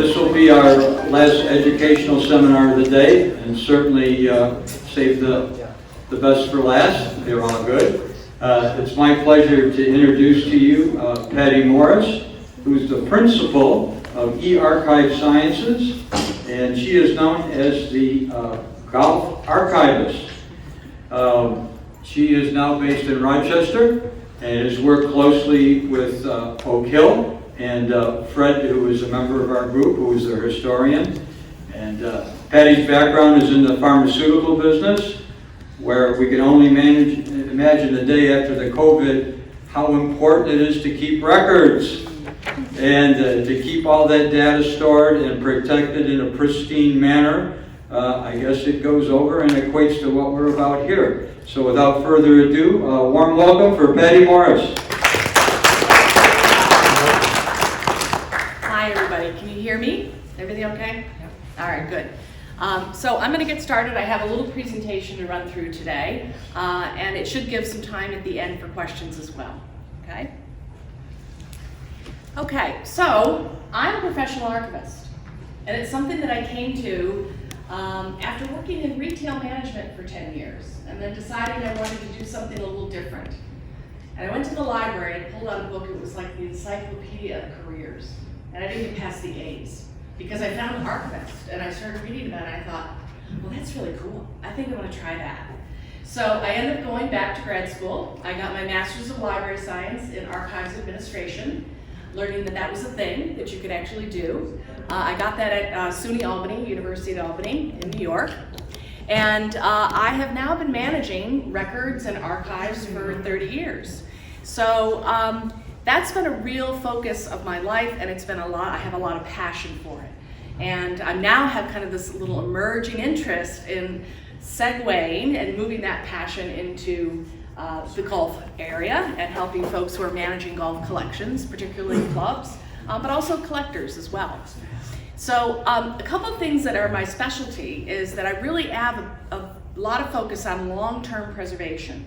This will be our last educational seminar of the day, and certainly save the best for last. They're all good. It's my pleasure to introduce to you Patti Morris, who's the principal of E-Archive Sciences, and she is known as the golf archivist. She is now based in Rochester and has worked closely with Oak Hill and Fred, who is a member of our group, who is their historian. And Patty's background is in the pharmaceutical business, where we can only imagine the day after the COVID how important it is to keep records and to keep all that data stored and protected in a pristine manner. I guess it goes over and equates to what we're about here. So without further ado, a warm welcome for Patti Morris. Hi everybody, can you hear me? Everything okay? Yep. All right, good. So I'm going to get started. I have a little presentation to run through today, and it should give some time at the end for questions as well. Okay? Okay, so I'm a professional archivist, and it's something that I came to after working in retail management for 10 years, and then deciding I wanted to do something a little different. And I went to the library and pulled out a book. It was like the Encyclopedia of Careers, and I didn't even pass the A's, because I found an archivist, and I started reading about it, and I thought, well, that's really cool. I think I want to try that. So I ended up going back to grad school. I got my Master's of Library Science in Archives Administration, learning that that was a thing that you could actually do. I got that at SUNY Albany, University of Albany in New York. And I have now been managing records and archives for 30 years. So that's been a real focus of my life, and it's been I have a lot of passion for it. And I now have kind of this little emerging interest in segueing and moving that passion into the golf area and helping folks who are managing golf collections, particularly clubs, but also collectors as well. So a couple of things that are my specialty is that I really have a lot of focus on long-term preservation.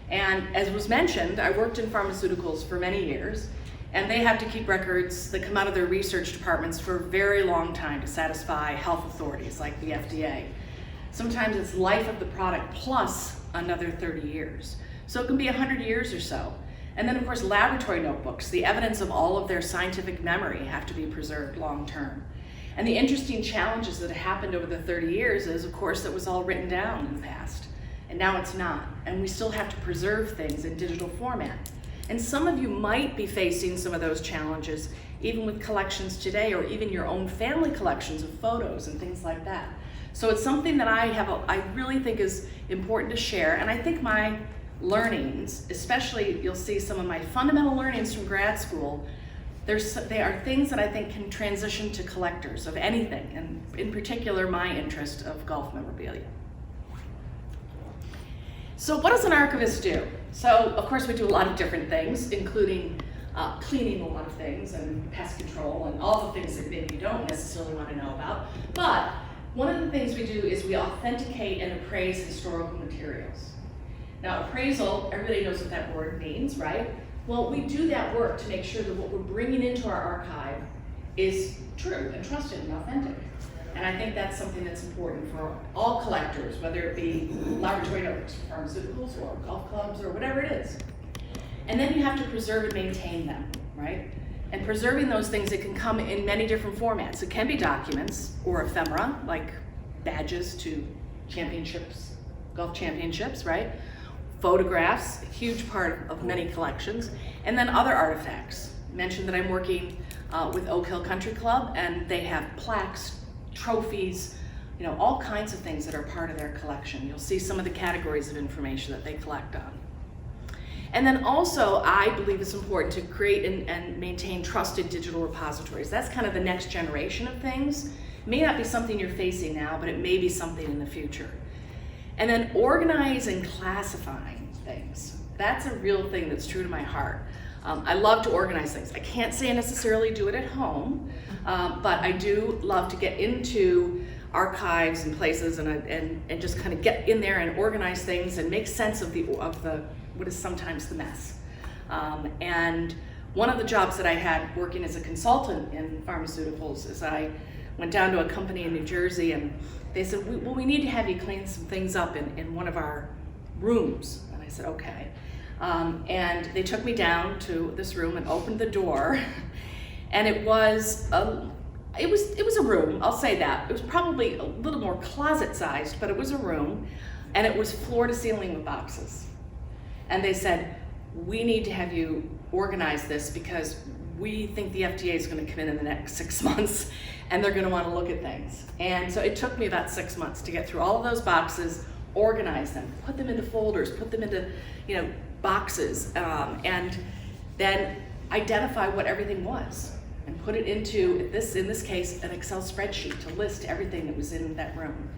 And as was mentioned, I worked in pharmaceuticals for many years, and they have to keep records that come out of their research departments for a very long time to satisfy health authorities like the FDA. Sometimes it's life of the product plus another 30 years. So it can be 100 years or so. And then of course laboratory notebooks, the evidence of all of their scientific memory have to be preserved long term. And the interesting challenges that have happened over the 30 years is, of course, it was all written down in the past. And now it's not. And we still have to preserve things in digital format. And some of you might be facing some of those challenges, even with collections today, or even your own family collections of photos and things like that. So it's something that I really think is important to share. And I think my learnings, especially you'll see some of my fundamental learnings from grad school, they are things that I think can transition to collectors of anything, and in particular my interest of golf memorabilia. So what does an archivist do? So of course we do a lot of different things, including cleaning a lot of things and pest control and all the things that maybe you don't necessarily want to know about. But one of the things we do is we authenticate and appraise historical materials. Now appraisal, everybody knows what that word means, right? Well, we do that work to make sure that what we're bringing into our archive is true and trusted and authentic. And I think that's something that's important for all collectors, whether it be laboratory notebooks for pharmaceuticals or golf clubs or whatever it is. And then you have to preserve and maintain them, right? And preserving those things, it can come in many different formats. It can be documents or ephemera, like badges to championships, golf championships, right? Photographs, a huge part of many collections, and then other artifacts. I mentioned that I'm working with Oak Hill Country Club, and they have plaques, trophies, all kinds of things that are part of their collection. You'll see some of the categories of information that they collect on. And then also, I believe it's important to create and maintain trusted digital repositories. That's kind of the next generation of things. It may not be something you're facing now, but it may be something in the future. And then organize and classifying things. That's a real thing that's true to my heart. I love to organize things. I can't say I necessarily do it at home, but I do love to get into archives and places and just kind of get in there and organize things and make sense of the what is sometimes the mess. And One of the jobs that I had working as a consultant in pharmaceuticals is I went down to a company in New Jersey, and they said, well, we need to have you clean some things up in one of our rooms. And I said, okay. And they took me down to this room and opened the door, and it was a room, I'll say that. It was probably a little more closet-sized, but it was a room, and it was floor to ceiling with boxes. And they said, we need to have you organize this because we think the FDA is going to come in the next 6 months, and they're going to want to look at things. And so it took me about 6 months to get through all of those boxes, organize them, put them into folders, put them into, boxes, and then identify what everything was and put it into, in this case, an Excel spreadsheet to list everything that was in that room.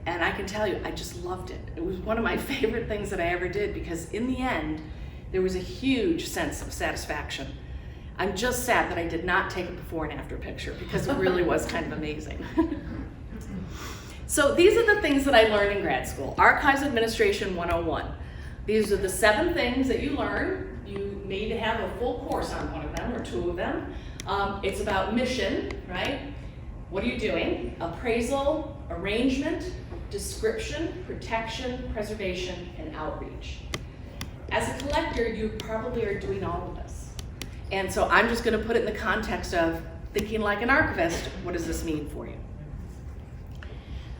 And I can tell you, I just loved it. It was one of my favorite things that I ever did, because in the end, there was a huge sense of satisfaction. I'm just sad that I did not take a before and after picture, because it really was kind of amazing. So these are the things that I learned in grad school. Archives Administration 101. These are the 7 things that you learn. You need to have a full course on one of them or 2 of them. It's about mission, right? What are you doing? Appraisal, arrangement, description, protection, preservation, and outreach. As a collector, you probably are doing all of this. And so I'm just going to put it in the context of thinking like an archivist. What does this mean for you?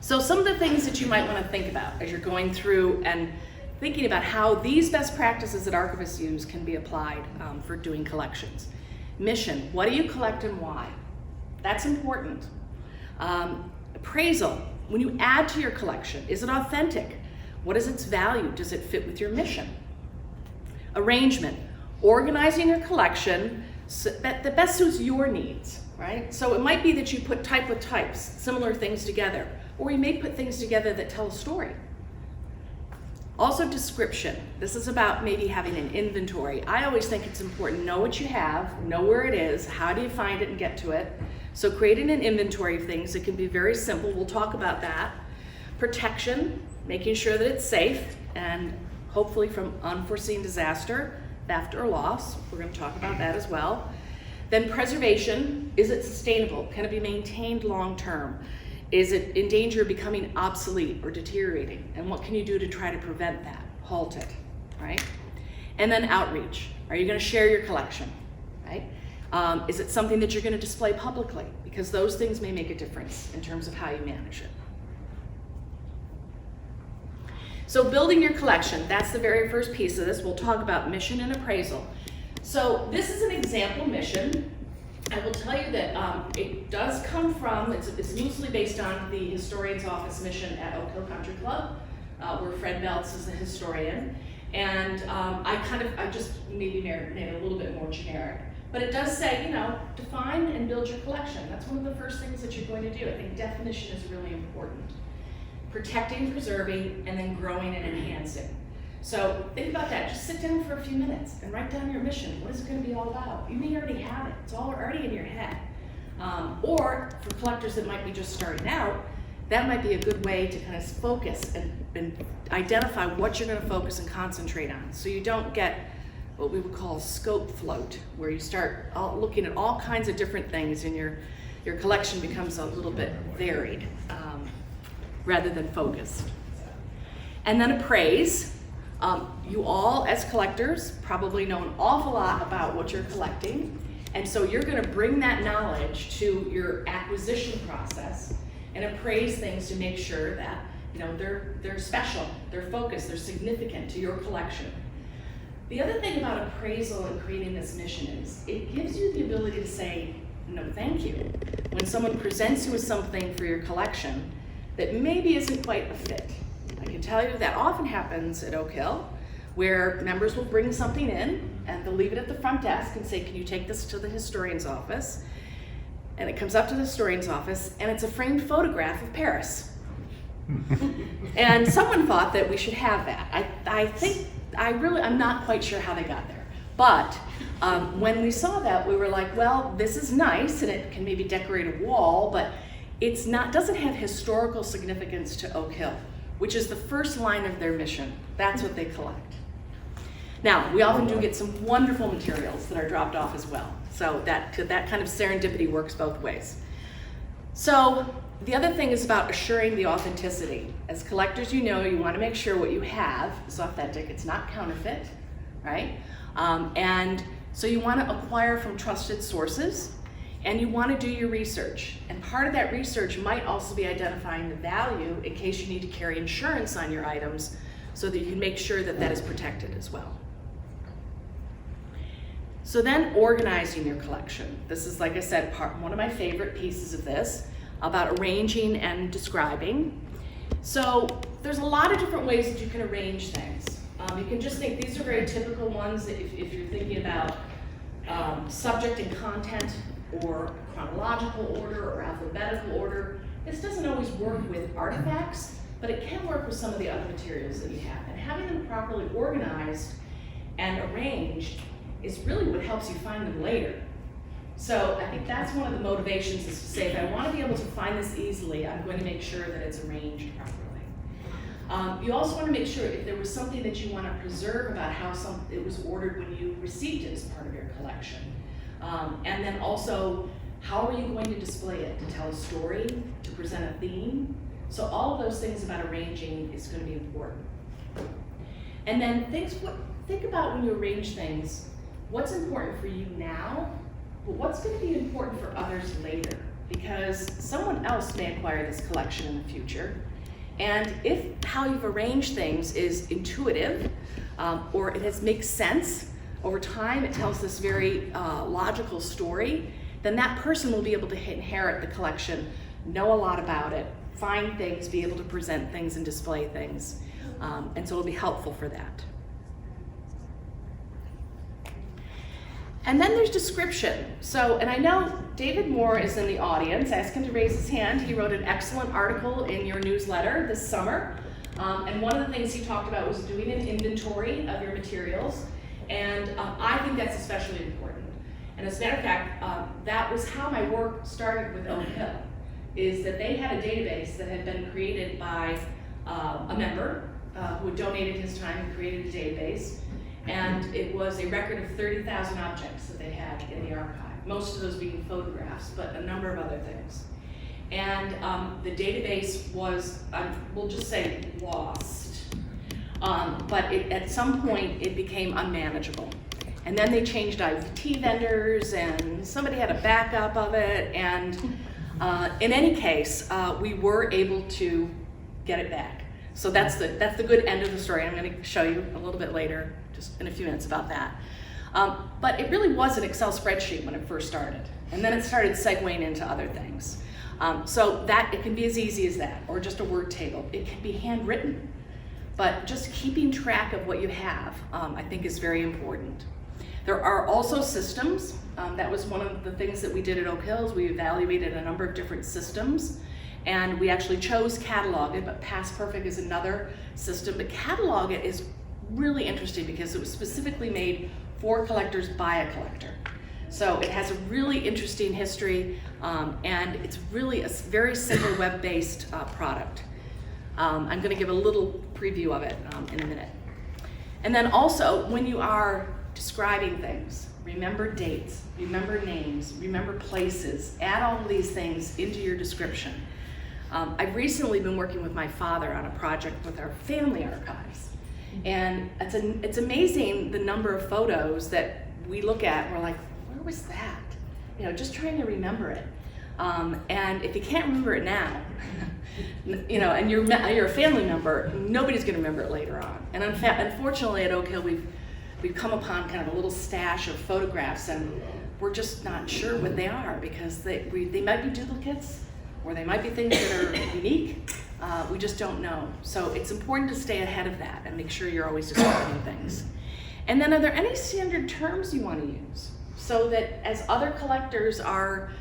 So some of the things that you might want to think about as you're going through and thinking about how these best practices that archivists use can be applied for doing collections. Mission, what do you collect and why? That's important. Appraisal, when you add to your collection, is it authentic? What is its value? Does it fit with your mission? Arrangement, organizing your collection so that best suits your needs, right? So it might be that you put type with types, similar things together, or you may put things together that tell a story. Also description. This is about maybe having an inventory. I always think it's important, know what you have, know where it is, how do you find it and get to it. So creating an inventory of things, it can be very simple, we'll talk about that. Protection, making sure that it's safe and hopefully from unforeseen disaster, theft or loss. We're going to talk about that as well. Then preservation, is it sustainable? Can it be maintained long term? Is it in danger of becoming obsolete or deteriorating? And what can you do to try to prevent that, halt it, right? And then outreach. Are you going to share your collection, right? Is it something that you're going to display publicly? Because those things may make a difference in terms of how you manage it. So building your collection, that's the very first piece of this. We'll talk about mission and appraisal. So this is an example mission. I will tell you that it does come from, it's loosely based on the historian's office mission at Oak Hill Country Club, where Fred Belts is the historian. And I just maybe made it a little bit more generic. But it does say, define and build your collection. That's one of the first things that you're going to do. I think definition is really important. Protecting, preserving, and then growing and enhancing. So think about that. Just sit down for a few minutes and write down your mission. What is it going to be all about? You may already have it. It's all already in your head. Or for collectors that might be just starting out, that might be a good way to kind of focus and identify what you're going to focus and concentrate on. So you don't get what we would call scope float, where you start looking at all kinds of different things and your collection becomes a little bit varied rather than focused. And then appraise. You all, as collectors, probably know an awful lot about what you're collecting, and so you're going to bring that knowledge to your acquisition process and appraise things to make sure that they're special, they're focused, they're significant to your collection. The other thing about appraisal and creating this mission is it gives you the ability to say no thank you when someone presents you with something for your collection that maybe isn't quite a fit. I can tell you that often happens at Oak Hill, where members will bring something in and they'll leave it at the front desk and say, can you take this to the historian's office? And it comes up to the historian's office and it's a framed photograph of Paris. And someone thought that we should have that. I'm not quite sure how they got there. But when we saw that, we were like, well, this is nice and it can maybe decorate a wall, but doesn't have historical significance to Oak Hill, which is the first line of their mission. That's what they collect. Now, we often do get some wonderful materials that are dropped off as well. So that kind of serendipity works both ways. So the other thing is about assuring the authenticity. As collectors, you know, you want to make sure what you have is authentic. It's not counterfeit, right? And so you want to acquire from trusted sources, and you want to do your research. And part of that research might also be identifying the value in case you need to carry insurance on your items so that you can make sure that that is protected as well. So then organizing your collection. This is, like I said, one of my favorite pieces of this, about arranging and describing. So there's a lot of different ways that you can arrange things. You can just think, these are very typical ones if you're thinking about subject and content, or chronological order, or alphabetical order. This doesn't always work with artifacts, but it can work with some of the other materials that you have. And having them properly organized and arranged is really what helps you find them later. So I think that's one of the motivations, is to say, if I want to be able to find this easily, I'm going to make sure that it's arranged properly. You also want to make sure if there was something that you want to preserve about how it was ordered when you received it as part of your collection. And then also, how are you going to display it? To tell a story, to present a theme? So all of those things about arranging is going to be important. And then think about when you arrange things, what's important for you now, but what's going to be important for others later? Because someone else may acquire this collection in the future. And if how you've arranged things is intuitive, or it makes sense over time, it tells this very logical story, then that person will be able to inherit the collection, know a lot about it, find things, be able to present things and display things. And so it'll be helpful for that. And then there's description. So, and I know David Moore is in the audience. Ask him to raise his hand. He wrote an excellent article in your newsletter this summer. And one of the things he talked about was doing an inventory of your materials. And I think that's especially important. And as a matter of fact, that was how my work started with Oak Hill, is that they had a database that had been created by a member who had donated his time and created a database. And it was a record of 30,000 objects that they had in the archive, most of those being photographs, but a number of other things. And the database was, we'll just say, lost. But at some point, it became unmanageable. And then they changed IT vendors, and somebody had a backup of it. And in any case, we were able to get it back. So that's the good end of the story. I'm going to show you a little bit later, just in a few minutes, about that. But it really was an Excel spreadsheet when it first started. And then it started segueing into other things. So that it can be as easy as that, or just a word table. It can be handwritten. But just keeping track of what you have, I think, is very important. There are also systems. That was one of the things that we did at Oak Hills. We evaluated a number of different systems. And we actually chose CataLogIt, but Past Perfect is another system. But CataLogIt is really interesting because it was specifically made for collectors by a collector. So it has a really interesting history, and it's really a very simple web-based product. I'm going to give a little preview of it in a minute. And then also, when you are describing things, remember dates, remember names, remember places, add all of these things into your description. I've recently been working with my father on a project with our family archives. And it's amazing the number of photos that we look at and we're like, where was that? You know, just trying to remember it. And if you can't remember it now, you know, and you're a family member, nobody's going to remember it later on. And unfortunately at Oak Hill, we've come upon kind of a little stash of photographs, and we're just not sure what they are, because they might be duplicates, or they might be things that are unique. We just don't know. So it's important to stay ahead of that and make sure you're always describing things. And then, are there any standard terms you want to use, so that as other collectors are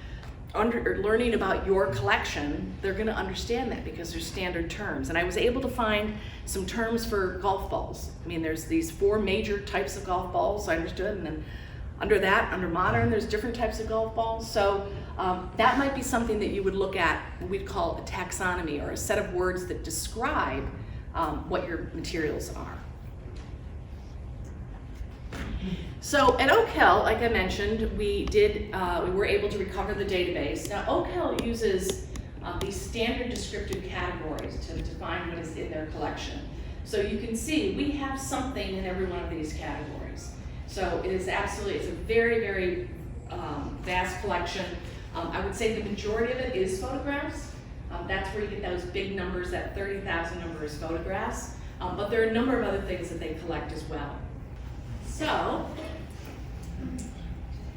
learning about your collection, they're going to understand that, because there's standard terms. And I was able to find some terms for golf balls. I mean, there's these 4 major types of golf balls, I understood, and then under modern, there's different types of golf balls. So that might be something that you would look at, we'd call a taxonomy, or a set of words that describe what your materials are. So at Oak Hill, like I mentioned, we were able to recover the database. Now Oak Hill uses these standard descriptive categories to define what is in their collection. So you can see we have something in every one of these categories. So it is absolutely, it's a very, very vast collection. I would say the majority of it is photographs. That's where you get those big numbers, that 30,000 number is photographs. But there are a number of other things that they collect as well. So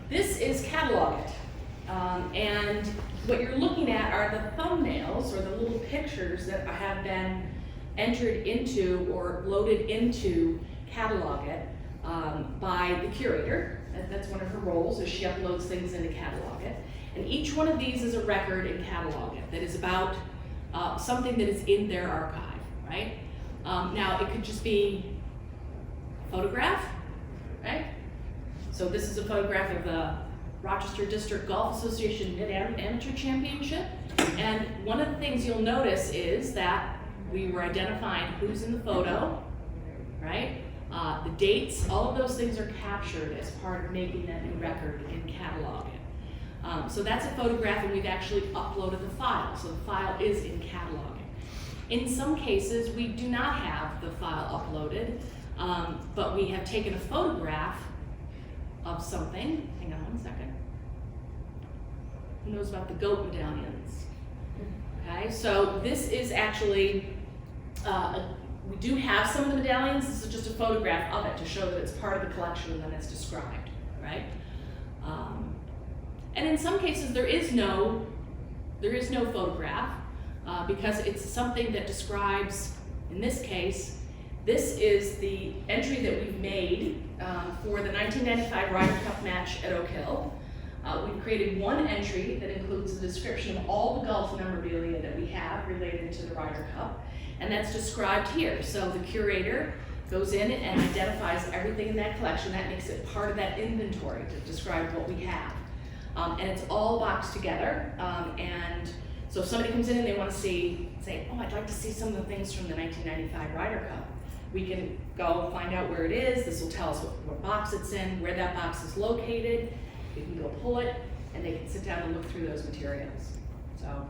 this is CataLogIt. And what you're looking at are the thumbnails or the little pictures that have been entered into or loaded into CataLogIt by the curator. That's one of her roles, is she uploads things into CataLogIt. And each one of these is a record in CataLogIt that is about something that is in their archive, right? Now, it could just be a photograph, right? So this is a photograph of the Rochester District Golf Association Mid-Amateur Championship. And one of the things you'll notice is that we were identifying who's in the photo, right? The dates, all of those things are captured as part of making that new record in CataLogIt. So that's a photograph, and we've actually uploaded the file. So the file is in CataLogIt. In some cases, we do not have the file uploaded, but we have taken a photograph of something. Hang on one second. Who knows about the goat medallions? Okay, so this is actually, we do have some of the medallions. This is just a photograph of it to show that it's part of the collection and that it's described, right? And in some cases, there is no photograph because it's something that describes, in this case, this is the entry that we've made for the 1995 Ryder Cup match at Oak Hill. We've created one entry that includes a description of all the golf memorabilia that we have related to the Ryder Cup, and that's described here. So the curator goes in and identifies everything in that collection. That makes it part of that inventory to describe what we have. And it's all boxed together. And so if somebody comes in and they want to say, oh, I'd like to see some of the things from the 1995 Ryder Cup, we can go find out where it is. This will tell us what box it's in, where that box is located. We can go pull it, and they can sit down and look through those materials. So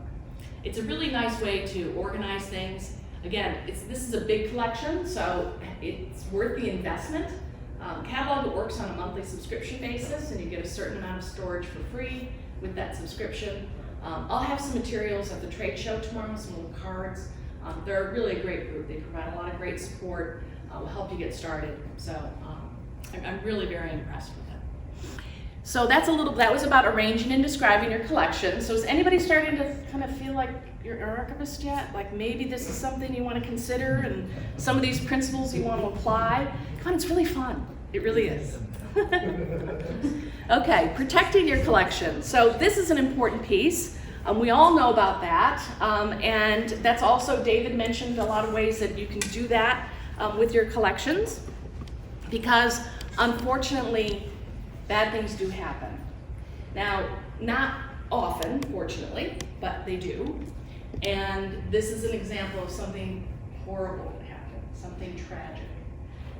it's a really nice way to organize things. Again, this is a big collection, so it's worth the investment. CataLogIt works on a monthly subscription basis, and you get a certain amount of storage for free with that subscription. I'll have some materials at the trade show tomorrow, some little cards. They're really a great group. They provide a lot of great support, will help you get started. So I'm really very impressed with it. So that was about arranging and describing your collection. So is anybody starting to kind of feel like you're an archivist yet? Like maybe this is something you want to consider and some of these principles you want to apply? Come on, it's really fun. It really is. Okay, protecting your collection. So this is an important piece. We all know about that. And that's also, David mentioned a lot of ways that you can do that with your collections, because unfortunately, bad things do happen. Now, not often, fortunately, but they do. And this is an example of something horrible that happened, something tragic.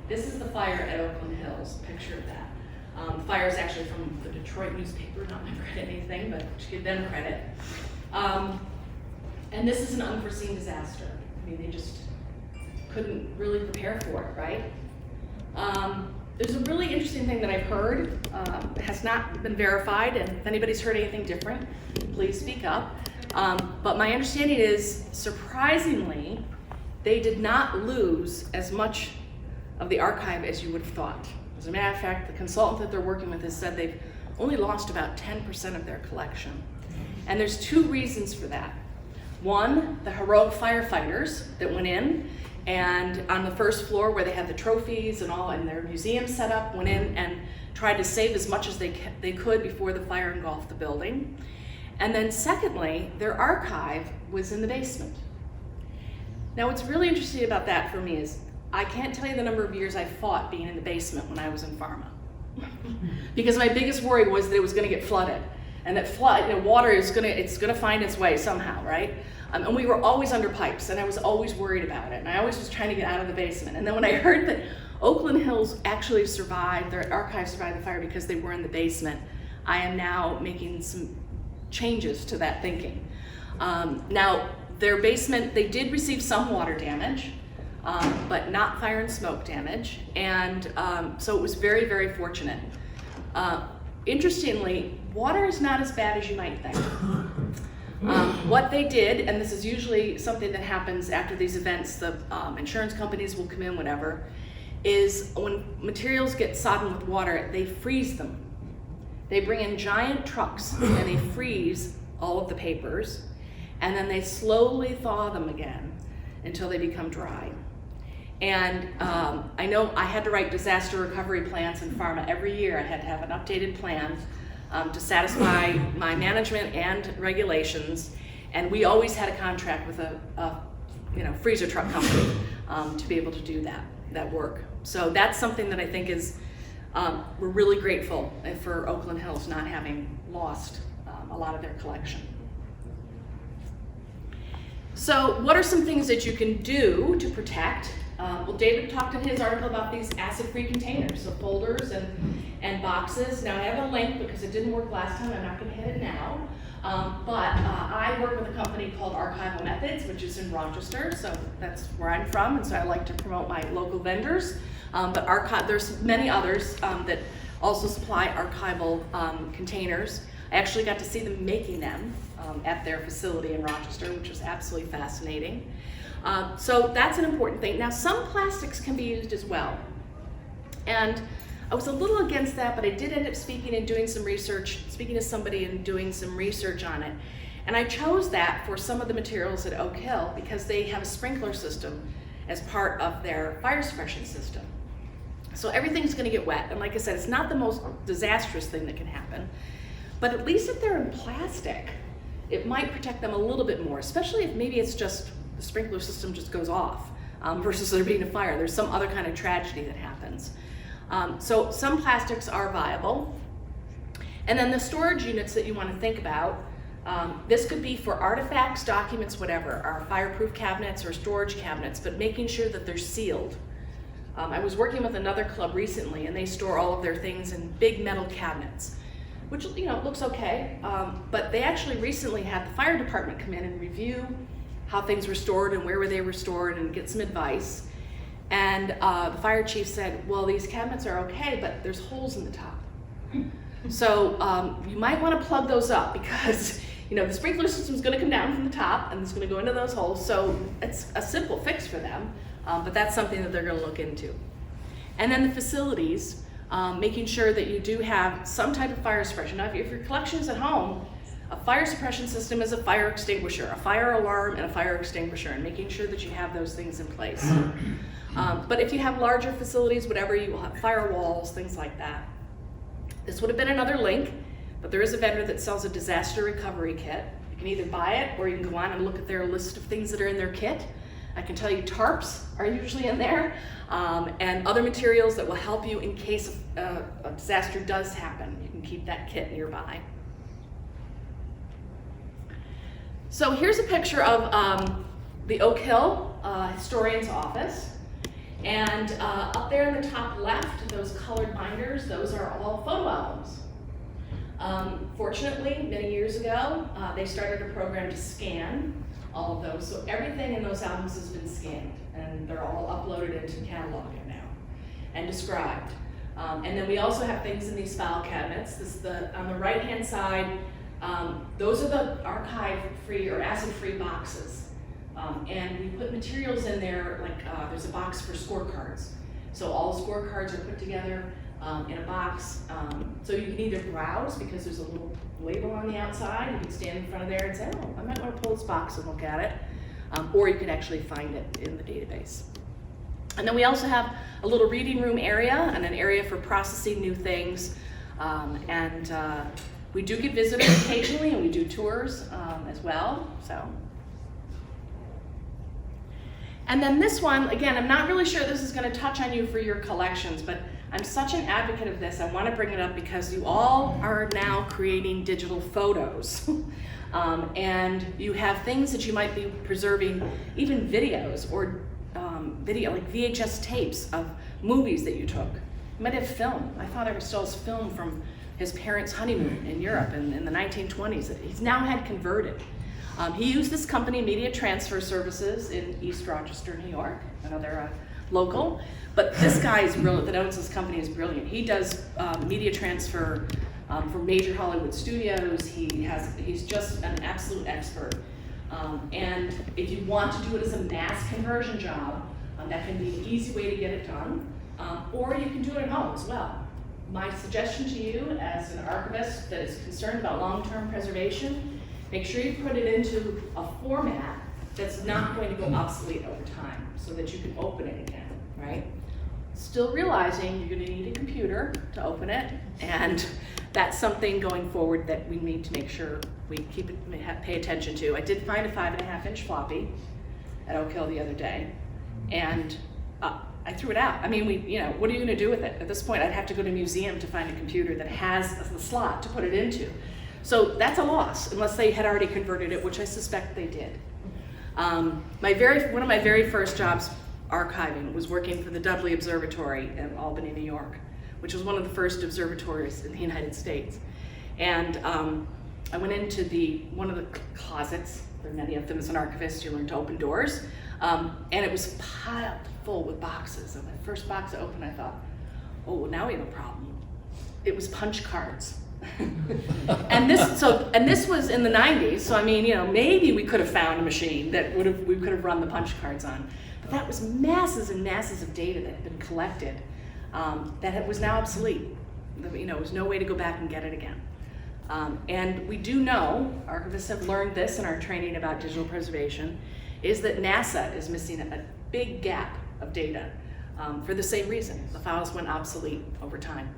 This is the fire at Oakland Hills, a picture of that. The fire is actually from the Detroit newspaper, not my credit anything, but to give them credit. And this is an unforeseen disaster. I mean, they just couldn't really prepare for it, right? There's a really interesting thing that I've heard. It has not been verified, and if anybody's heard anything different, please speak up. But my understanding is, surprisingly, they did not lose as much of the archive as you would have thought. As a matter of fact, the consultant that they're working with has said they've only lost about 10% of their collection. And there's two reasons for that. One, the heroic firefighters that went in, and on the first floor where they had the trophies and all, and their museum set up, went in and tried to save as much as they could before the fire engulfed the building. And then secondly, their archive was in the basement. Now what's really interesting about that for me is, I can't tell you the number of years I fought being in the basement when I was in pharma. Because my biggest worry was that it was gonna get flooded. And that water is gonna find its way somehow, right? And we were always under pipes, and I was always worried about it. And I always was trying to get out of the basement. And then when I heard that Oakland Hills actually survived, their archives survived the fire because they were in the basement. I am now making some changes to that thinking. Now, their basement, they did receive some water damage, but not fire and smoke damage, and so it was very, very fortunate. Interestingly, water is not as bad as you might think. What they did, and this is usually something that happens after these events, the insurance companies will come in, whatever, is when materials get sodden with water, they freeze them. They bring in giant trucks and they freeze all of the papers, and then they slowly thaw them again until they become dry. And I know I had to write disaster recovery plans in pharma every year. I had to have an updated plan to satisfy my management and regulations, and we always had a contract with a freezer truck company to be able to do that work. So that's something that I think is we're really grateful for Oakland Hills not having lost a lot of their collection. So what are some things that you can do to protect? Well, David talked in his article about these acid-free containers, so folders and boxes. Now I have a link because it didn't work last time. I'm not going to hit it now. But I work with a company called Archival Methods, which is in Rochester, so that's where I'm from, and so I like to promote my local vendors. But there's many others that also supply archival containers. I actually got to see them making them at their facility in Rochester, which was absolutely fascinating. So that's an important thing. Now, some plastics can be used as well. And I was a little against that, but I did end up speaking to somebody and doing some research on it. And I chose that for some of the materials at Oak Hill because they have a sprinkler system as part of their fire suppression system. So everything's gonna get wet. And like I said, it's not the most disastrous thing that can happen, but at least if they're in plastic, it might protect them a little bit more, especially if maybe it's just the sprinkler system just goes off versus there being a fire. There's some other kind of tragedy that happens. So some plastics are viable. And then the storage units that you want to think about, this could be for artifacts, documents, whatever, our fireproof cabinets or storage cabinets, but making sure that they're sealed. I was working with another club recently and they store all of their things in big metal cabinets, which looks okay, but they actually recently had the fire department come in and review how things were stored and where they were stored and get some advice. And the fire chief said, well, these cabinets are okay, but there's holes in the top. So you might want to plug those up because the sprinkler system is going to come down from the top and it's going to go into those holes. So it's a simple fix for them, but that's something that they're going to look into. And then the facilities, making sure that you do have some type of fire suppression. Now, if your collection is at home, a fire suppression system is a fire extinguisher, a fire alarm, and a fire extinguisher, and making sure that you have those things in place. But if you have larger facilities, whatever, you will have firewalls, things like that. This would have been another link, but there is a vendor that sells a disaster recovery kit. You can either buy it or you can go on and look at their list of things that are in their kit. I can tell you tarps are usually in there, and other materials that will help you in case a disaster does happen. You can keep that kit nearby. So here's a picture of the Oak Hill historian's office. And up there in the top left, those colored binders, those are all photo albums. Fortunately, many years ago, they started a program to scan all of those. So everything in those albums has been scanned, and they're all uploaded into CataLogIt now and described. And then we also have things in these file cabinets. On the right-hand side, those are the archive-free or acid-free boxes. And we put materials in there, like there's a box for scorecards. So all the scorecards are put together in a box. So you can either browse, because there's a little label on the outside, you can stand in front of there and say, oh, I might want to pull this box and look at it. Or you can actually find it in the database. And then we also have a little reading room area and an area for processing new things. We do get visitors occasionally, and we do tours as well. And then this one, again, I'm not really sure this is going to touch on you for your collections, but I'm such an advocate of this. I want to bring it up because you all are now creating digital photos. And you have things that you might be preserving, even videos or video, like VHS tapes of movies that you took. You might have film. My father still has film from his parents' honeymoon in Europe in the 1920s that he's now had converted. He used this company, Media Transfer Services, in East Rochester, New York, another local. But this guy is brilliant, that owns this company is brilliant. He does media transfer for major Hollywood studios. He's just an absolute expert. And if you want to do it as a mass conversion job, that can be an easy way to get it done. Or you can do it at home as well. My suggestion to you as an archivist that is concerned about long-term preservation, make sure you put it into a format that's not going to go obsolete over time so that you can open it again, right? Still realizing you're going to need a computer to open it, and that's something going forward that we need to make sure we pay attention to. I did find a 5.5-inch floppy at Oak Hill the other day, and I threw it out. I mean, what are you going to do with it? At this point, I'd have to go to a museum to find a computer that has the slot to put it into. So that's a loss, unless they had already converted it, which I suspect they did. One of my very first jobs archiving was working for the Dudley Observatory in Albany, New York, which was one of the first observatories in the United States. And I went into one of the closets. There are many of them as an archivist. You learn to open doors. And it was piled full with boxes. And the first box I opened, I thought, oh, now we have a problem. It was punch cards. and this was in the 90s. So I mean, maybe we could have found a machine that we could have run the punch cards on. But that was masses and masses of data that had been collected that was now obsolete. There was no way to go back and get it again. And we do know, archivists have learned this in our training about digital preservation, is that NASA is missing a big gap of data for the same reason. The files went obsolete over time.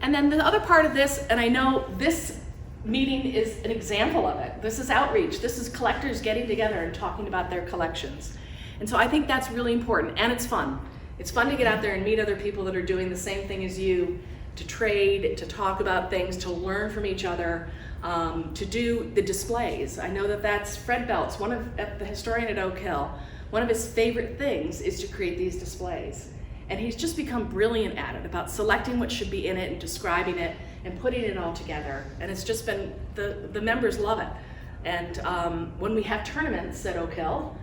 And then the other part of this, and I know this meeting is an example of it. This is outreach. This is collectors getting together and talking about their collections. And so I think that's really important, and it's fun. It's fun to get out there and meet other people that are doing the same thing as you, to trade, to talk about things, to learn from each other, to do the displays. I know that's Fred Belt's, the historian at Oak Hill, one of his favorite things is to create these displays. And he's just become brilliant at it, about selecting what should be in it and describing it and putting it all together. And it's just been, the members love it. And when we have tournaments at Oak Hill,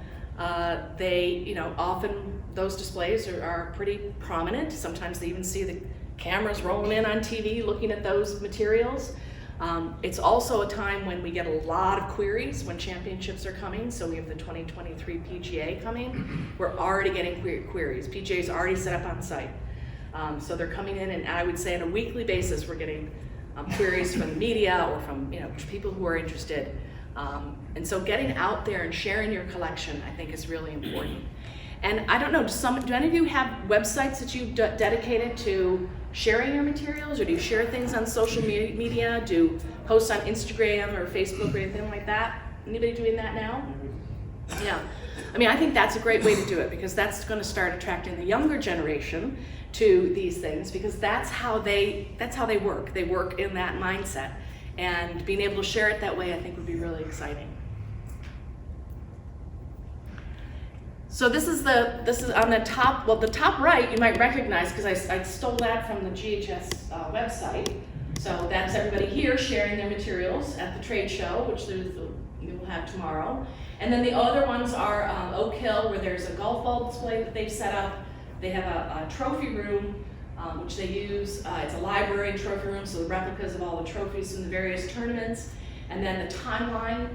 they, often those displays are pretty prominent. Sometimes they even see the cameras rolling in on TV looking at those materials. It's also a time when we get a lot of queries when championships are coming. So we have the 2023 PGA coming. We're already getting queries. PGA's already set up on site. So they're coming in, and I would say on a weekly basis we're getting queries from the media or from people who are interested. And so getting out there and sharing your collection, I think, is really important. And I don't know, do any of you have websites that you've dedicated to sharing your materials, or do you share things on social media? Do you post on Instagram or Facebook or anything like that? Anybody doing that now? Yeah. I mean, I think that's a great way to do it, because that's going to start attracting the younger generation to these things, because that's how they work. They work in that mindset. And being able to share it that way, I think, would be really exciting. So this is on the top. Well, the top right you might recognize, because I stole that from the GHS website. So that's everybody here sharing their materials at the trade show, which we will have tomorrow. And then the other ones are Oak Hill, where there's a golf ball display that they've set up. They have a trophy room, which they use. It's a library trophy room, so the replicas of all the trophies from the various tournaments. And then the timeline,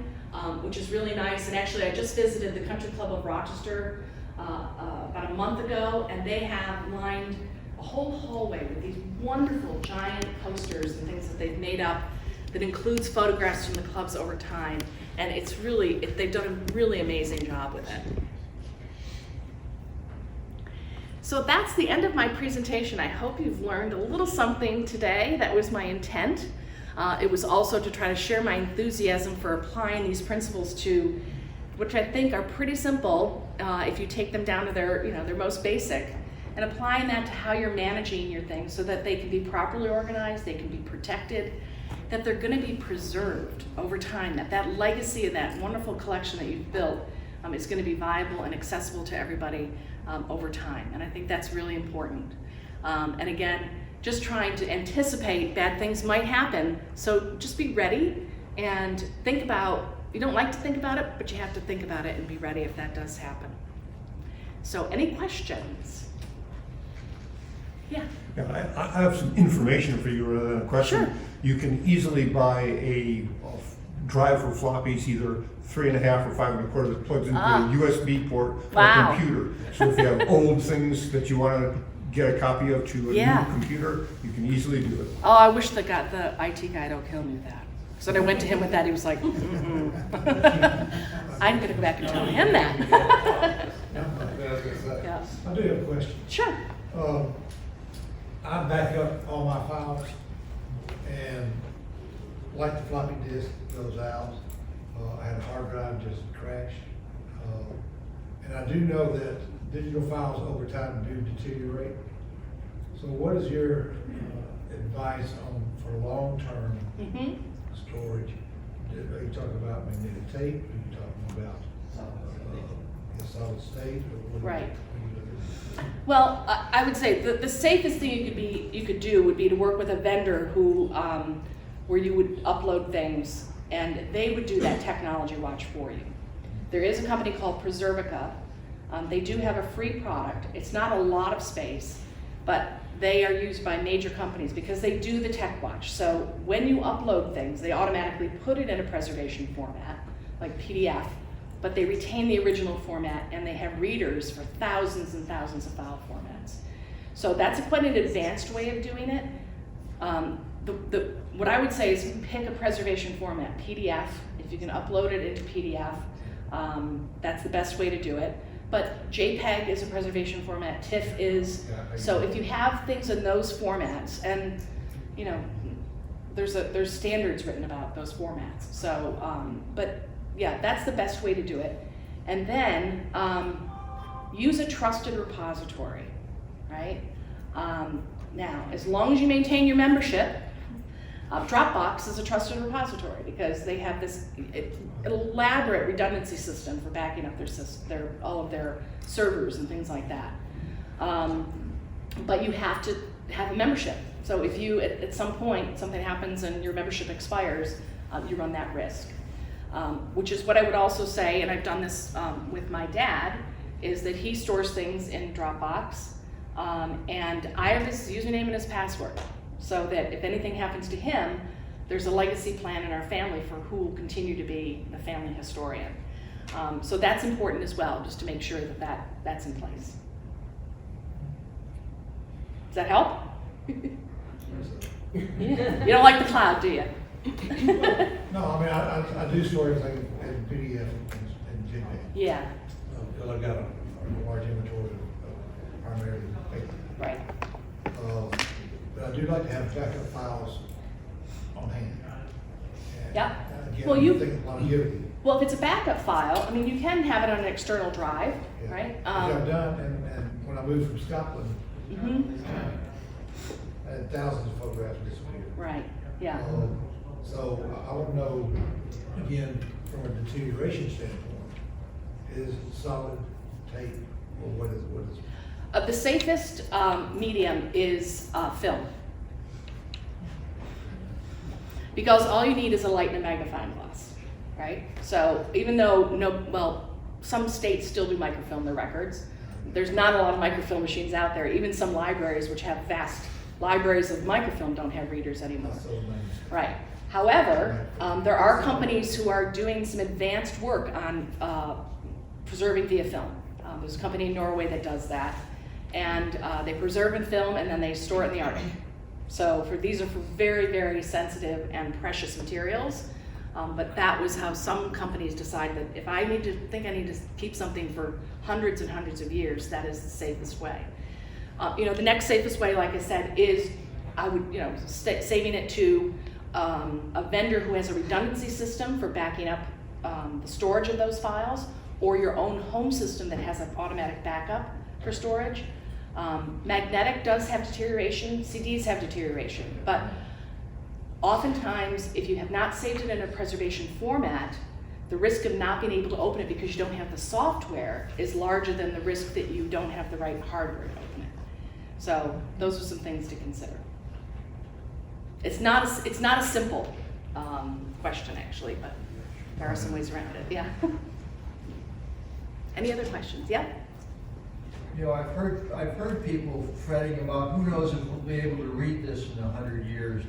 which is really nice. And actually, I just visited the Country Club of Rochester about a month ago, and they have lined a whole hallway with these wonderful giant posters and things that they've made up that includes photographs from the clubs over time. And it's really, they've done a really amazing job with it. So that's the end of my presentation. I hope you've learned a little something today. That was my intent. It was also to try to share my enthusiasm for applying these principles to, which I think are pretty simple if you take them down to their most basic, and applying that to how you're managing your things so that they can be properly organized, they can be protected, that they're going to be preserved over time, that legacy and that wonderful collection that you've built is going to be viable and accessible to everybody over time. And I think that's really important. And again, just trying to anticipate bad things might happen, so just be ready and think about, you don't like to think about it, but you have to think about it and be ready if that does happen. So any questions? Yeah. Yeah, I have some information for you rather than a question. Sure. You can easily buy a drive for floppies, either 3.5 or 5 1/4 that plugs into a USB port for Wow. a computer. So if you have old things that you want to get a copy of to a Yeah. new computer, you can easily do it. Oh, I wish the IT guy at Oak Hill knew that. So when I went to him with that, he was like, mm-mm. I'm gonna go back and tell him that. Yeah. I do have a question. Sure. I back up all my files, and like the floppy disk goes out, I had a hard drive just crashed. And I do know that digital files over time do deteriorate. So what is your advice for long-term Mm-hmm. storage? Are you talking about magnetic tape? Are you talking about a solid state? Or what Right. are you looking at? Well, I would say the safest thing you could do would be to work with a vendor who where you would upload things and they would do that technology watch for you. There is a company called Preservica. They do have a free product. It's not a lot of space, but they are used by major companies because they do the tech watch. So when you upload things, they automatically put it in a preservation format, like PDF, but they retain the original format and they have readers for thousands and thousands of file formats. So that's quite an advanced way of doing it. What I would say is pick a preservation format, PDF. If you can upload it into PDF, that's the best way to do it. But JPEG is a preservation format, TIFF is. So if you have things in those formats, and you know, there's standards written about those formats. So, but yeah, that's the best way to do it. And then use a trusted repository, right? Now, as long as you maintain your membership, Dropbox is a trusted repository because they have this elaborate redundancy system for backing up all of their servers and things like that. But you have to have a membership. So if you, at some point, something happens and your membership expires, you run that risk. Which is what I would also say, and I've done this with my dad, is that he stores things in Dropbox, and I have his username and his password, so that if anything happens to him, there's a legacy plan in our family for who will continue to be the family historian. So that's important as well, just to make sure that that's in place. Does that help? You don't like the cloud, do you? No, I mean, I do store everything in PDF and JPEG. Yeah. Because I've got a large inventory of primarily paper. Right. But I do like to have backup files on hand. And Yep. Again, Well, I think longevity. Well, if it's a backup file, I mean, you can have it on an external drive, Yeah. right? Which I've done, and when I moved from Scotland, Mhm. I had thousands of photographs disappear. Right, yeah. So I want to know, again, from a deterioration standpoint, is solid tape, or what is? The safest medium is film. Because all you need is a light and a magnifying glass, right? So even though some states still do microfilm their records, there's not a lot of microfilm machines out there. Even some libraries, which have vast libraries of microfilm, don't have readers anymore. Right. However, there are companies who are doing some advanced work on preserving via film. There's a company in Norway that does that. And they preserve in film and then they store it in the Arctic. So these are for very, very sensitive and precious materials. But that was how some companies decide that if I need to keep something for hundreds and hundreds of years, that is the safest way. The next safest way, like I said, is I would, saving it to a vendor who has a redundancy system for backing up the storage of those files, or your own home system that has an automatic backup for storage. Magnetic does have deterioration, CDs have deterioration, but Oftentimes, if you have not saved it in a preservation format, the risk of not being able to open it because you don't have the software is larger than the risk that you don't have the right hardware to open it. So those are some things to consider. It's not a simple question actually, but there are some ways around it. Yeah. Any other questions? Yeah. You know, I've heard people fretting about who knows if we'll be able to read this in 100 years,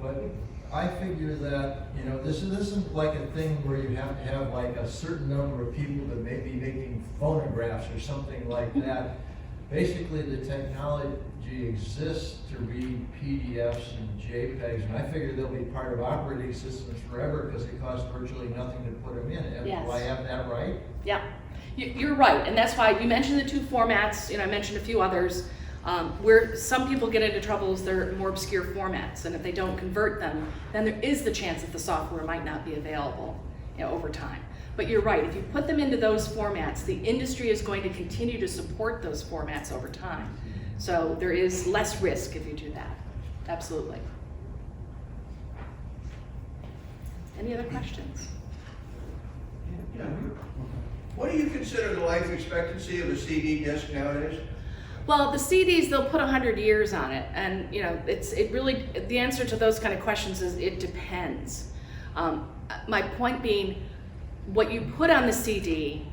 but I figure that, you know, this isn't like a thing where you have to have like a certain number of people that may be making phonographs or something like that. Basically, the technology exists to read PDFs and JPEGs, and I figure they'll be part of operating systems forever because it costs virtually nothing to put them in. Yes. Do I have that right? Yeah, you're right, and that's why you mentioned the two formats. You know, I mentioned a few others. Where some people get into trouble is they're more obscure formats, and if they don't convert them, then there is the chance that the software might not be available, you know, over time. But you're right, if you put them into those formats, the industry is going to continue to support those formats over time. So there is less risk if you do that. Absolutely. Any other questions? Yeah. What do you consider the life expectancy of a CD disc nowadays? Well, the CDs, they'll put 100 years on it, and you know, it really, the answer to those kind of questions is it depends. My point being, what you put on the CD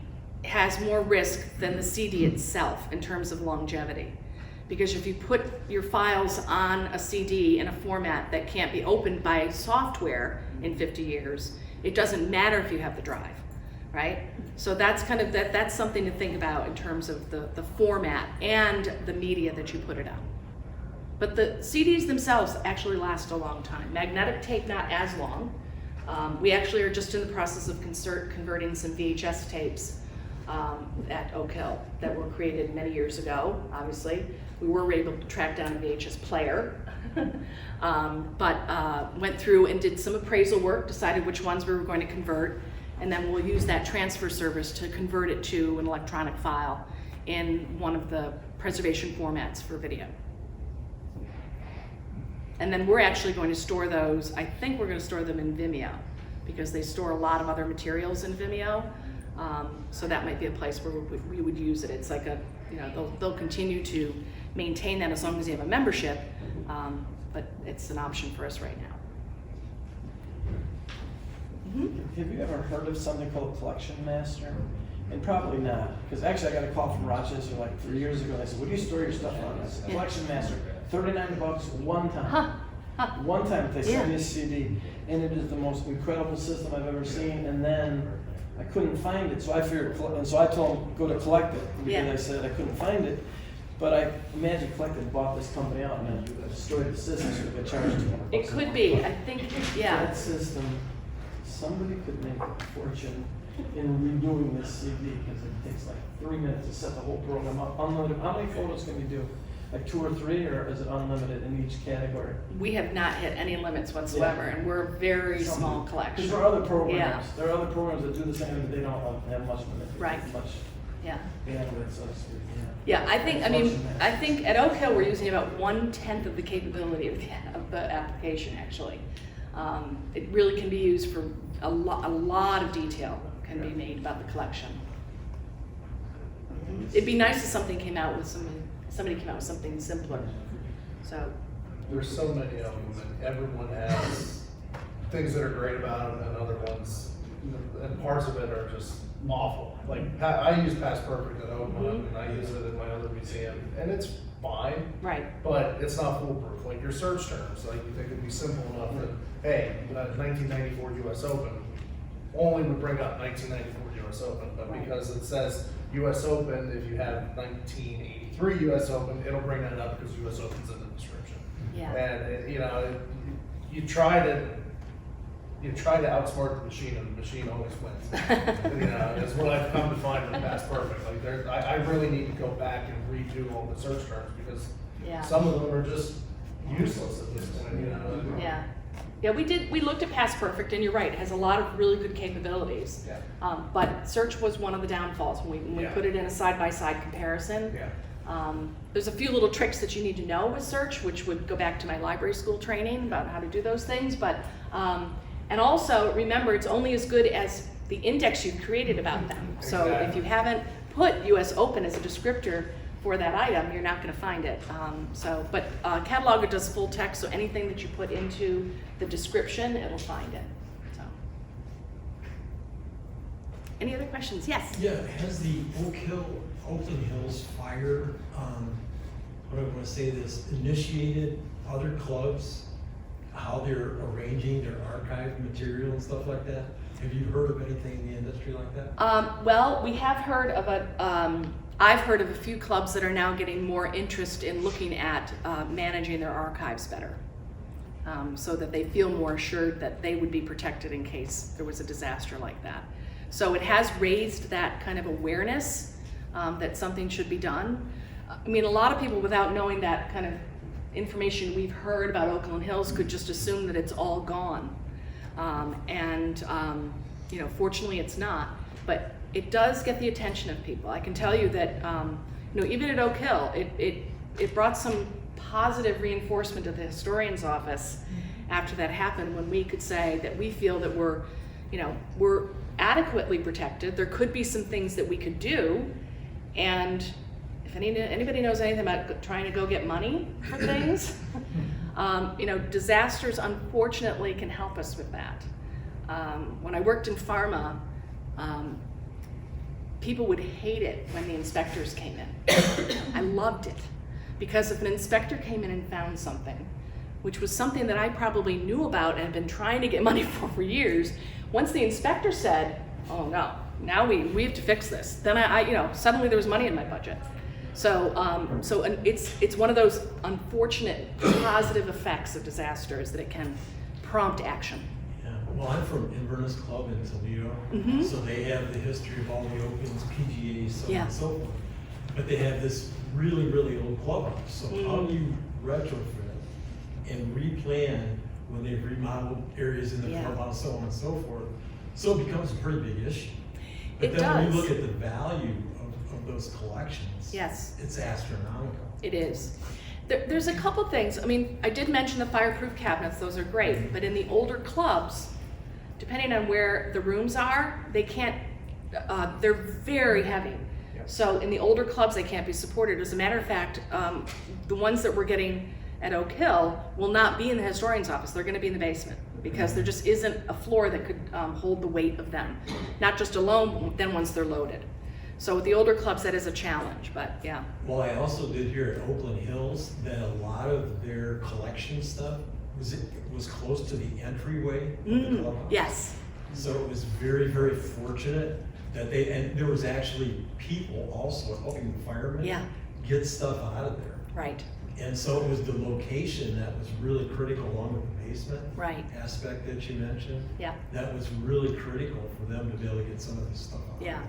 has more risk than the CD itself in terms of longevity. Because if you put your files on a CD in a format that can't be opened by software in 50 years, it doesn't matter if you have the drive, right? So that's kind of, that's something to think about in terms of the format and the media that you put it on. But the CDs themselves actually last a long time. Magnetic tape, not as long. We actually are just in the process of converting some VHS tapes at Oak Hill that were created many years ago, obviously. We were able to track down a VHS player, but went through and did some appraisal work, decided which ones we were going to convert, and then we'll use that transfer service to convert it to an electronic file in one of the preservation formats for video. And then we're actually going to store those, I think we're going to store them in Vimeo, because they store a lot of other materials in Vimeo. So that might be a place where we would use it. It's like a, you know, they'll continue to maintain that as long as they have a membership, but it's an option for us right now. Have you ever heard of something called Collection Master? And probably not, because actually I got a call from Rochester like 3 years ago. They said, "Where do you store your stuff on?" I said, Collection Master, $39 one time. One time they sent me a CD, and it is the most incredible system I've ever seen. And then I couldn't find it, so I figured, and so I told them go to Collect It, because I said I couldn't find it. But I imagine Collect It bought this company out and then destroyed the system, so they charged $200. It could be, I think, yeah. That system, somebody could make a fortune in redoing this CD, because it takes like 3 minutes to set the whole program up. Unlimited. How many photos can you do? Like 2 or 3, or is it unlimited in each category? We have not hit any limits whatsoever, and we're a very small collection. Because there are other programs. Yeah. There are other programs that do the same, but they don't have much Right. much Yeah. bandwidth, so to speak. Yeah, I think at Oak Hill we're using about 1/10 of the capability of the application actually. It really can be used for a lot of detail can be made about the collection. It'd be nice if somebody came out with something simpler. So. There's so many of them, and everyone has things that are great about them, and other ones, and parts of it are just awful. Like, I use Past Perfect at Oakland, and I use it at my other museum, and it's fine. Right. But it's not foolproof. Like your search terms, like you think it'd be simple enough that, hey, 1994 U.S. Open only would bring up 1994 U.S. Open, but because it says U.S. Open, if you have 1983 U.S. Open, it'll bring that up because U.S. Open's in the description. Yeah. And you know, you try to outsmart the machine, and the machine always wins. You know, that's what I've come to find with Past Perfect. Like, I really need to go back and redo all the search terms, because some of them are just useless at this point. You know. Yeah. Yeah, we looked at Past Perfect, and you're right, it has a lot of really good capabilities. Yeah. But search was one of the downfalls when we put it in a side-by-side comparison. Yeah. There's a few little tricks that you need to know with search, which would go back to my library school training about how to do those things. But and also remember, it's only as good as the index you've created about them. So if you haven't put US Open as a descriptor for that item, you're not going to find it. But CataLogIt does full text, so anything that you put into the description, it'll find it. So, any other questions? Yes. Yeah, has the Oakland Hills fire, what do I want to say this, initiated other clubs, how they're arranging their archive material and stuff like that? Have you heard of anything in the industry like that? Well, we have heard of I've heard of a few clubs that are now getting more interest in looking at managing their archives better, so that they feel more assured that they would be protected in case there was a disaster like that. So it has raised that kind of awareness that something should be done. I mean, a lot of people, without knowing that kind of information we've heard about Oakland Hills, could just assume that it's all gone. You know, fortunately it's not, but it does get the attention of people. I can tell you that, you know, even at Oak Hill, it brought some positive reinforcement to the historian's office after that happened, when we could say that we feel that we're adequately protected. There could be some things that we could do, and if anybody knows anything about trying to go get money for things, you know, disasters unfortunately can help us with that. When I worked in pharma, people would hate it when the inspectors came in. I loved it, because if an inspector came in and found something, which was something that I probably knew about and had been trying to get money for years, once the inspector said, "Oh no, now we have to fix this," then I you know, suddenly there was money in my budget. So it's one of those unfortunate positive effects of disasters, that it can prompt action. Yeah. Well, I'm from Inverness Club in Toledo, so they have the history of all the Opens, PGAs, so on and so forth. But they have this really, really old clubhouse. So how do you retrofit and replan when they've remodeled areas in the clubhouse, so on and so forth? So it becomes a pretty big issue. But then when you look at the value of those collections, it's astronomical. It is. There's a couple things. I mean, I did mention the fireproof cabinets, those are great, but in the older clubs, depending on where the rooms are, they can't, they're very heavy. So in the older clubs, they can't be supported. As a matter of fact, the ones that we're getting at Oak Hill will not be in the historian's office. They're going to be in the basement, because there just isn't a floor that could hold the weight of them. Not just alone, then once they're loaded. So with the older clubs, that is a challenge, but yeah. Well, I also did hear at Oakland Hills that a lot of their collection stuff was close to the entryway of the clubhouse. Yes. So it was very, very fortunate that and there was actually people also helping the firemen get stuff out of there. Right. And so it was the location that was really critical, along with the basement aspect that you mentioned. Yeah. That was really critical for them to be able to get some of this stuff out. Yeah.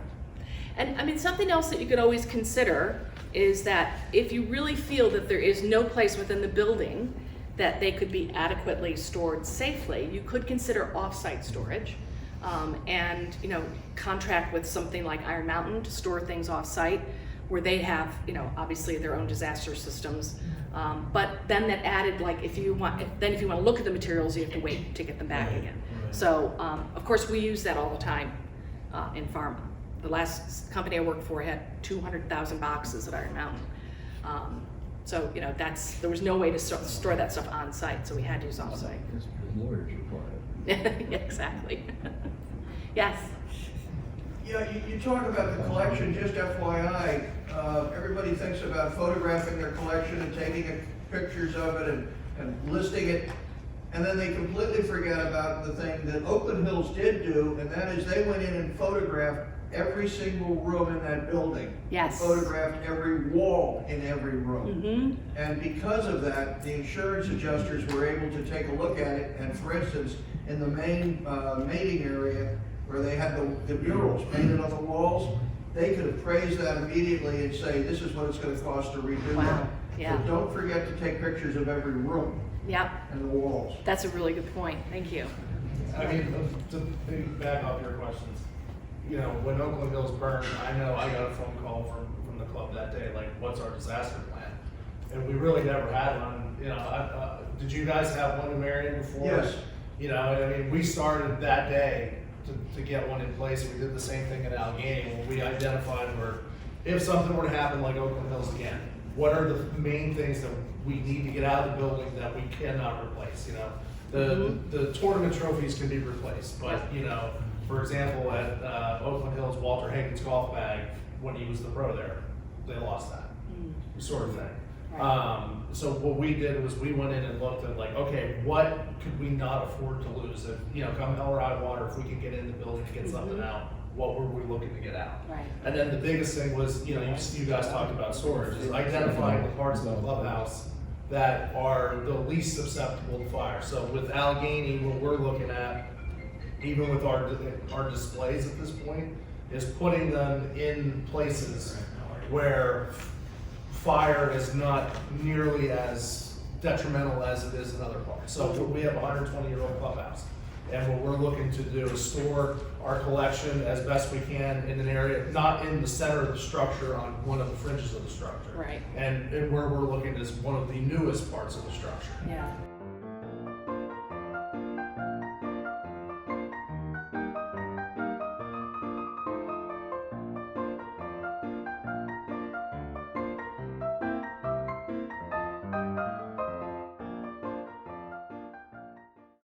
And I mean, something else that you could always consider is that if you really feel that there is no place within the building that they could be adequately stored safely, you could consider off-site storage, and you know, contract with something like Iron Mountain to store things off-site, where they have, you know, obviously their own disaster systems. But then that added, like, if you want to look at the materials, you have to wait to get them back again. Right. So of course we use that all the time in pharma. The last company I worked for had 200,000 boxes at Iron Mountain. So you know, there was no way to store that stuff on site, so we had to use off site. Lawyers require it. Yeah, exactly. Yes. Yeah, you talk about the collection, just FYI, everybody thinks about photographing their collection and taking pictures of it and listing it, and then they completely forget about the thing that Oakland Hills did do, and that is they went in and photographed every single room in that building. Yes. Photographed every wall in every room. Mm-hmm. And because of that, the insurance adjusters were able to take a look at it, and for instance, in the main mating area, where they had the murals painted on the walls, they could appraise that immediately and say, this is what it's going to cost to redo that. Yeah. So don't forget to take pictures of every room and the walls. That's a really good point. Thank you. I mean, to back up your questions, you know, when Oakland Hills burned, I know I got a phone call from the club that day, like, what's our disaster plan? And we really never had one, you know, did you guys have one in Marion before? Yes. You know, I mean, we started that day to get one in place. We did the same thing in Allegheny, when we identified where, if something were to happen like Oakland Hills again, what are the main things that we need to get out of the building that we cannot replace, you know? The tournament trophies can be replaced, but, you know, for example, at Oakland Hills, Walter Hagen's golf bag, when he was the pro there, they lost that, sort of thing. So what we did was we went in and looked at like, okay, what could we not afford to lose? If, you know, come hell or high water, if we can get in the building to get something out, what were we looking to get out? Right. And then the biggest thing was, you know, you guys talked about storage, is identifying the parts of the clubhouse that are the least susceptible to fire. So with Allegheny, what we're looking at, even with our displays at this point, is putting them in places where fire is not nearly as detrimental as it is in other parts. So we have a 120-year-old clubhouse, and what we're looking to do is store our collection as best we can in an area, not in the center of the structure, on one of the fringes of the structure. Right. And where we're looking is one of the newest parts of the structure. Yeah.